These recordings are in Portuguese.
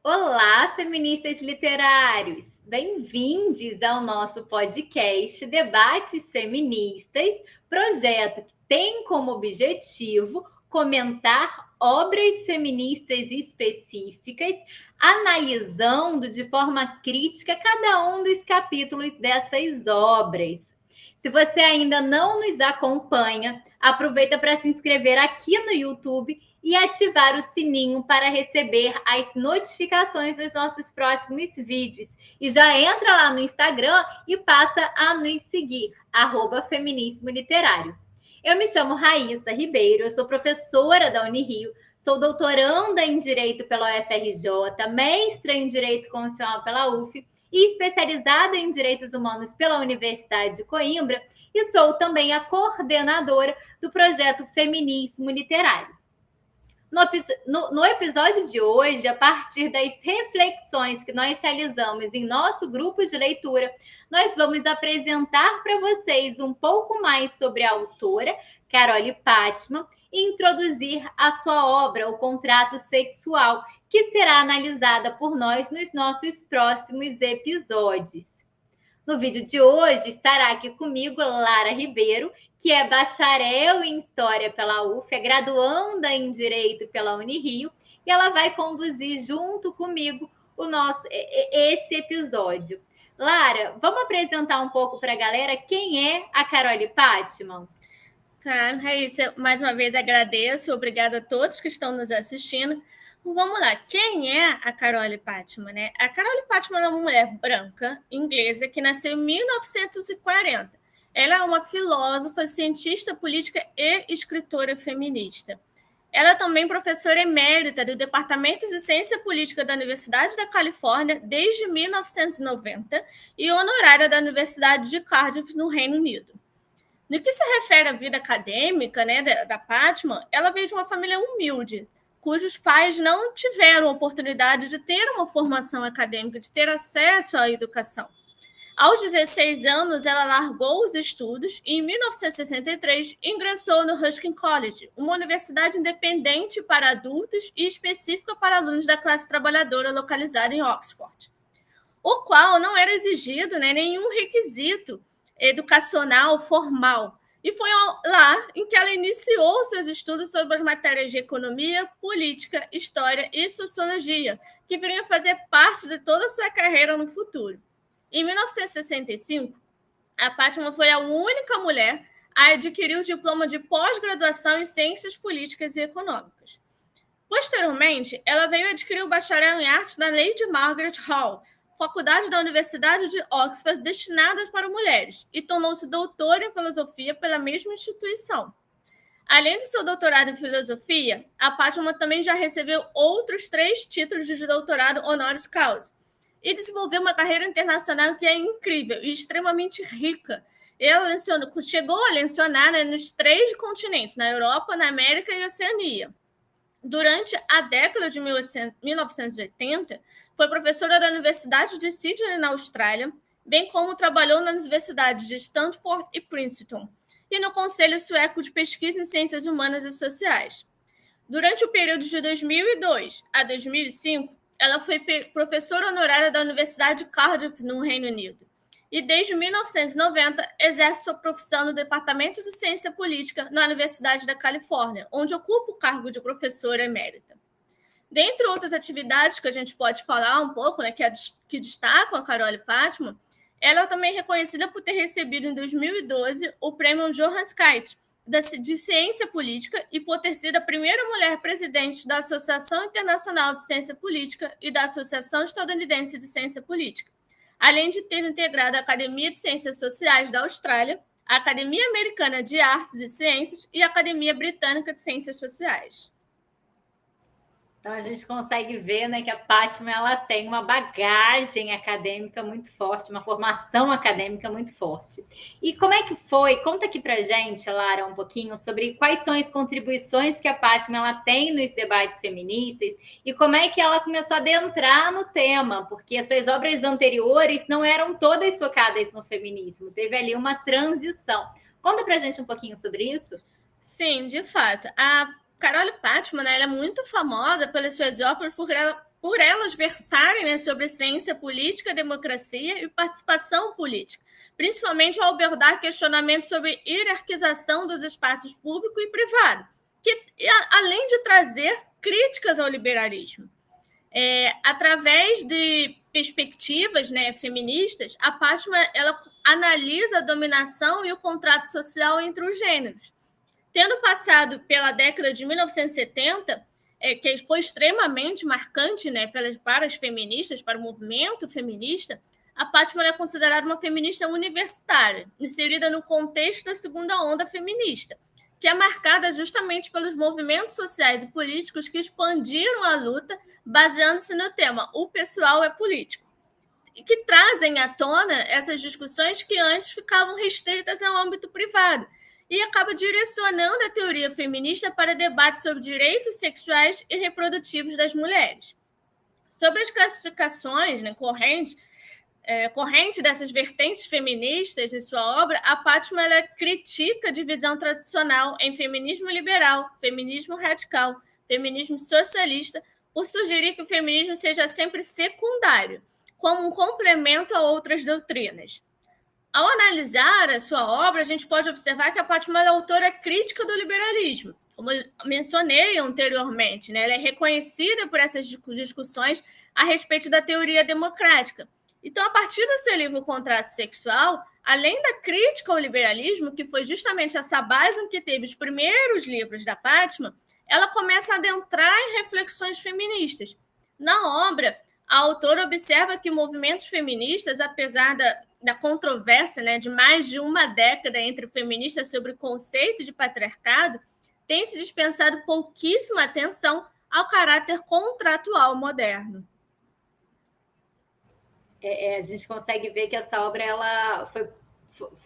Olá, feministas literários! Bem-vindos ao nosso podcast Debates Feministas, projeto que tem como objetivo comentar obras feministas específicas, analisando de forma crítica cada um dos capítulos dessas obras. Se você ainda não nos acompanha, aproveita para se inscrever aqui no YouTube e ativar o sininho para receber as notificações dos nossos próximos vídeos. E já entra lá no Instagram e passa a nos seguir, @feminismo literário. Eu me chamo Raíssa Ribeiro, eu sou professora da Unirio, sou doutoranda em Direito pela UFRJ, mestra em Direito Constitucional pela UF e especializada em Direitos Humanos pela Universidade de Coimbra, e sou também a coordenadora do projeto Feminismo Literário. No episódio de hoje, a partir das reflexões que nós realizamos em nosso grupo de leitura, nós vamos apresentar para vocês um pouco mais sobre a autora, Carole Pattman, e introduzir a sua obra, O Contrato Sexual, que será analisada por nós nos nossos próximos episódios. No vídeo de hoje estará aqui comigo Lara Ribeiro, que é bacharel em História pela UF, é graduanda em Direito pela Unirio, e ela vai conduzir junto comigo esse episódio. Lara, vamos apresentar um pouco para a galera quem é a Carole Pattman? Claro, Raíssa, mais uma vez agradeço, obrigada a todos que estão nos assistindo. Vamos lá, quem é a Carole Pattman, né? A Carole Pattman é uma mulher branca, inglesa, que nasceu em 1940. Ela é uma filósofa, cientista política e escritora feminista. Ela é também professora emérita do Departamento de Ciência Política da Universidade da Califórnia desde 1990 e honorária da Universidade de Cardiff, no Reino Unido. No que se refere à vida acadêmica, né, da Pattman, ela veio de uma família humilde, cujos pais não tiveram oportunidade de ter uma formação acadêmica, de ter acesso à educação. Aos 16 anos, ela largou os estudos e, em 1963, ingressou no Ruskin College, uma universidade independente para adultos e específica para alunos da classe trabalhadora localizada em Oxford, o qual não era exigido, né, nenhum requisito educacional formal. E foi lá em que ela iniciou seus estudos sobre as matérias de economia, política, história e sociologia, que viriam fazer parte de toda a sua carreira no futuro. Em 1965, a Pattman foi a única mulher a adquirir o diploma de pós-graduação em Ciências Políticas e Econômicas. Posteriormente, ela veio adquirir o bacharel em artes na Lady Margaret Hall, faculdade da Universidade de Oxford destinadas para mulheres, e tornou-se doutora em filosofia pela mesma instituição. Além do seu doutorado em filosofia, a Pattman também já recebeu outros 3 títulos de doutorado honoris causa e desenvolveu uma carreira internacional que é incrível e extremamente rica. Ela chegou a lecionar, né, nos 3 continentes, na Europa, na América e Oceania. Durante a década de 1980, foi professora da Universidade de Sydney, na Austrália, bem como trabalhou nas universidades de Stanford e Princeton, e no Conselho Sueco de Pesquisa em Ciências Humanas e Sociais. Durante o período de 2002 a 2005, ela foi professora honorária da Universidade de Cardiff, no Reino Unido. E desde 1990 exerce sua profissão no Departamento de Ciência Política na Universidade da Califórnia, onde ocupa o cargo de professora emérita. Dentre outras atividades que a gente pode falar um pouco, né, que destacam a Carole Pattman, ela também é reconhecida por ter recebido em 2012 o Prêmio Johann Skytte de Ciência Política e por ter sido a primeira mulher presidente da Associação Internacional de Ciência Política e da Associação Estadunidense de Ciência Política, além de ter integrado a Academia de Ciências Sociais da Austrália, a Academia Americana de Artes e Ciências e a Academia Britânica de Ciências Sociais. Então a gente consegue ver, né, que a Pattman ela tem uma bagagem acadêmica muito forte, uma formação acadêmica muito forte. E como é que foi? Conta aqui pra gente, Lara, um pouquinho sobre quais são as contribuições que a Pattman ela tem nos debates feministas e como é que ela começou a adentrar no tema, porque as suas obras anteriores não eram todas focadas no feminismo, teve ali uma transição. Conta pra gente um pouquinho sobre isso? Sim, de fato. A Carole Pattman, né, ela é muito famosa pelas suas obras porque ela por elas versarem, né, sobre ciência política, democracia e participação política, principalmente ao abordar questionamentos sobre hierarquização dos espaços público e privado, que, além de trazer críticas ao liberalismo. Através de perspectivas, né, feministas, a Fátima ela analisa a dominação e o contrato social entre os gêneros. Tendo passado pela década de 1970, que foi extremamente marcante, né, para as feministas, para o movimento feminista, a Fátima é considerada uma feminista universitária, inserida no contexto da segunda onda feminista, que é marcada justamente pelos movimentos sociais e políticos que expandiram a luta, baseando-se no tema "O pessoal é político", e que trazem à tona essas discussões que antes ficavam restritas ao âmbito privado, e acaba direcionando a teoria feminista para debates sobre direitos sexuais e reprodutivos das mulheres. Sobre as classificações, né, corrente dessas vertentes feministas em sua obra, a Fátima ela critica a divisão tradicional em feminismo liberal, feminismo radical, feminismo socialista, por sugerir que o feminismo seja sempre secundário, como um complemento a outras doutrinas. Ao analisar a sua obra, a gente pode observar que a Fátima é autora crítica do liberalismo. Como eu mencionei anteriormente, né? Ela é reconhecida por essas discussões a respeito da teoria democrática. Então, a partir do seu livro Contrato Sexual, além da crítica ao liberalismo, que foi justamente essa base em que teve os primeiros livros da Fátima, ela começa a adentrar em reflexões feministas. Na obra, a autora observa que movimentos feministas, apesar da controvérsia, né, de mais de uma década entre feministas sobre o conceito de patriarcado, tem se dispensado pouquíssima atenção ao caráter contratual moderno. A gente consegue ver que essa obra ela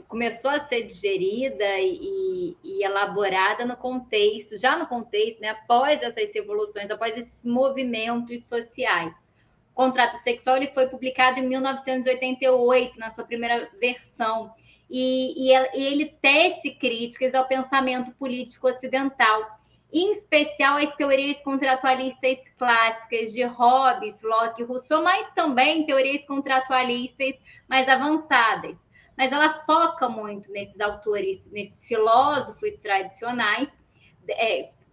começou a ser digerida e elaborada no contexto, né, após essas revoluções, após esses movimentos sociais. O Contrato Sexual ele foi publicado em 1988, na sua primeira versão, e ele tece críticas ao pensamento político ocidental, em especial às teorias contratualistas clássicas de Hobbes, Locke e Rousseau, mas também teorias contratualistas mais avançadas. Mas ela foca muito nesses autores, nesses filósofos tradicionais,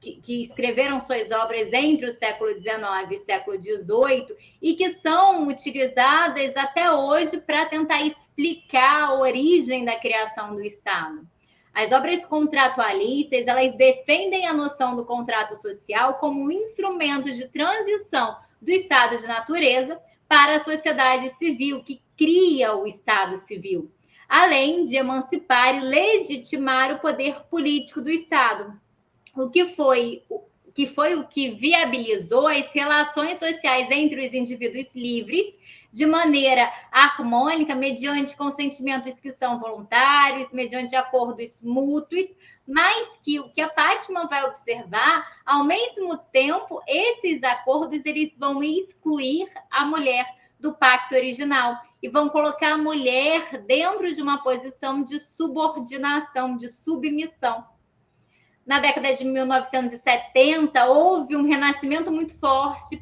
que escreveram suas obras entre o século XIX e o século XVIII e que são utilizadas até hoje para tentar explicar a origem da criação do Estado. As obras contratualistas, elas defendem a noção do contrato social como um instrumento de transição do estado de natureza para a sociedade civil, que cria o Estado civil, além de emancipar e legitimar o poder político do Estado, o que foi o que viabilizou as relações sociais entre os indivíduos livres de maneira harmônica, mediante consentimentos que são voluntários, mediante acordos mútuos, mas que o que a Fátima vai observar, ao mesmo tempo, esses acordos eles vão excluir a mulher do pacto original e vão colocar a mulher dentro de uma posição de subordinação, de submissão. Na década de 1970, houve um renascimento muito forte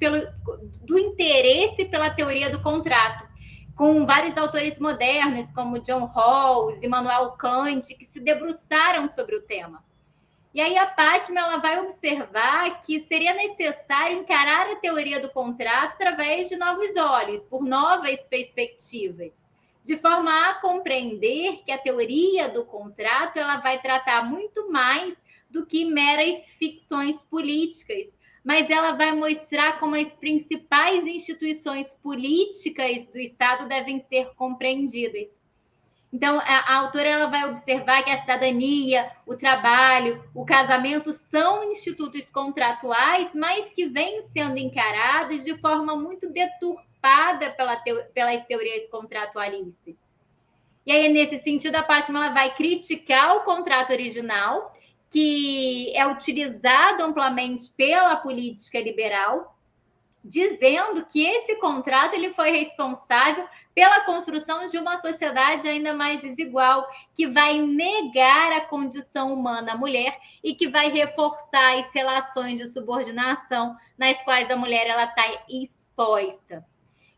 do interesse pela teoria do contrato, com vários autores modernos, como John Rawls, Immanuel Kant, que se debruçaram sobre o tema. E aí a Fátima ela vai observar que seria necessário encarar a teoria do contrato através de novos olhos, por novas perspectivas, de forma a compreender que a teoria do contrato ela vai tratar muito mais do que meras ficções políticas, mas ela vai mostrar como as principais instituições políticas do Estado devem ser compreendidas. Então, a autora ela vai observar que a cidadania, o trabalho, o casamento são institutos contratuais, mas que vêm sendo encarados de forma muito deturpada pelas teorias contratualistas. E aí, nesse sentido, a Fátima ela vai criticar o contrato original, que é utilizado amplamente pela política liberal, dizendo que esse contrato ele foi responsável pela construção de uma sociedade ainda mais desigual, que vai negar a condição humana à mulher e que vai reforçar as relações de subordinação nas quais a mulher ela está imposta.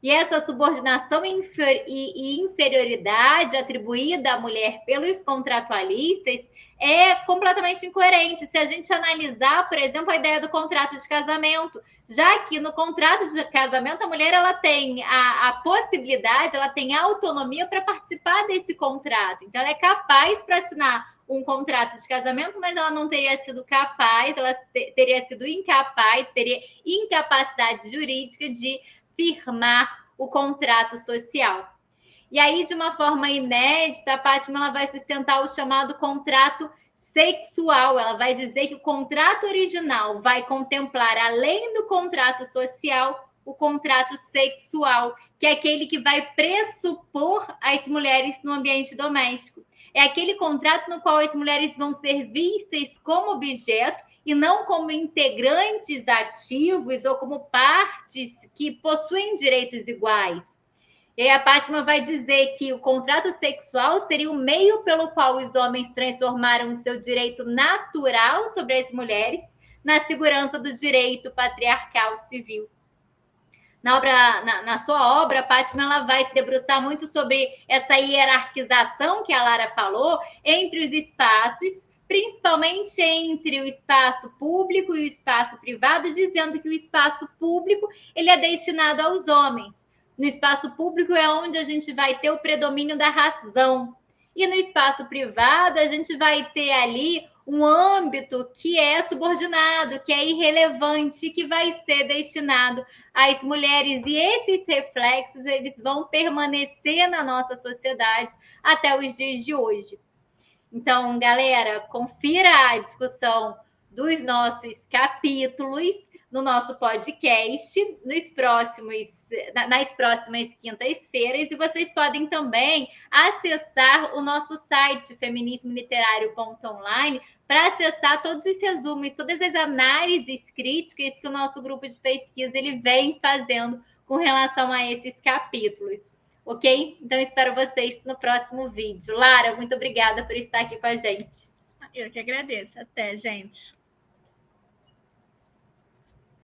E essa subordinação e inferioridade atribuída à mulher pelos contratualistas é completamente incoerente. Se a gente analisar, por exemplo, a ideia do contrato de casamento, já que no contrato de casamento a mulher ela tem a possibilidade, ela tem a autonomia para participar desse contrato. Então, ela é capaz para assinar um contrato de casamento, mas ela não teria sido capaz, ela teria sido incapaz, teria incapacidade jurídica de firmar o contrato social. E aí, de uma forma inédita, a Fátima ela vai sustentar o chamado contrato sexual. Ela vai dizer que o contrato original vai contemplar, além do contrato social, o contrato sexual, que é aquele que vai pressupor as mulheres no ambiente doméstico. É aquele contrato no qual as mulheres vão ser vistas como objeto e não como integrantes ativos ou como partes que possuem direitos iguais. E aí a Fátima vai dizer que o contrato sexual seria o meio pelo qual os homens transformaram o seu direito natural sobre as mulheres na segurança do direito patriarcal civil. Na sua obra, a Fátima ela vai se debruçar muito sobre essa hierarquização que a Lara falou entre os espaços, principalmente entre o espaço público e o espaço privado, dizendo que o espaço público ele é destinado aos homens. No espaço público é onde a gente vai ter o predomínio da razão. E no espaço privado, a gente vai ter ali um âmbito que é subordinado, que é irrelevante, que vai ser destinado às mulheres. E esses reflexos, eles vão permanecer na nossa sociedade até os dias de hoje. Então, galera, confira a discussão dos nossos capítulos no nosso podcast nas próximas quintas-feiras, e vocês podem também acessar o nosso site feminismoliterário.online para acessar todos os resumos, todas as análises críticas que o nosso grupo de pesquisa ele vem fazendo com relação a esses capítulos. Ok? Então, espero vocês no próximo vídeo. Lara, muito obrigada por estar aqui com a gente. Eu que agradeço. Até, gente.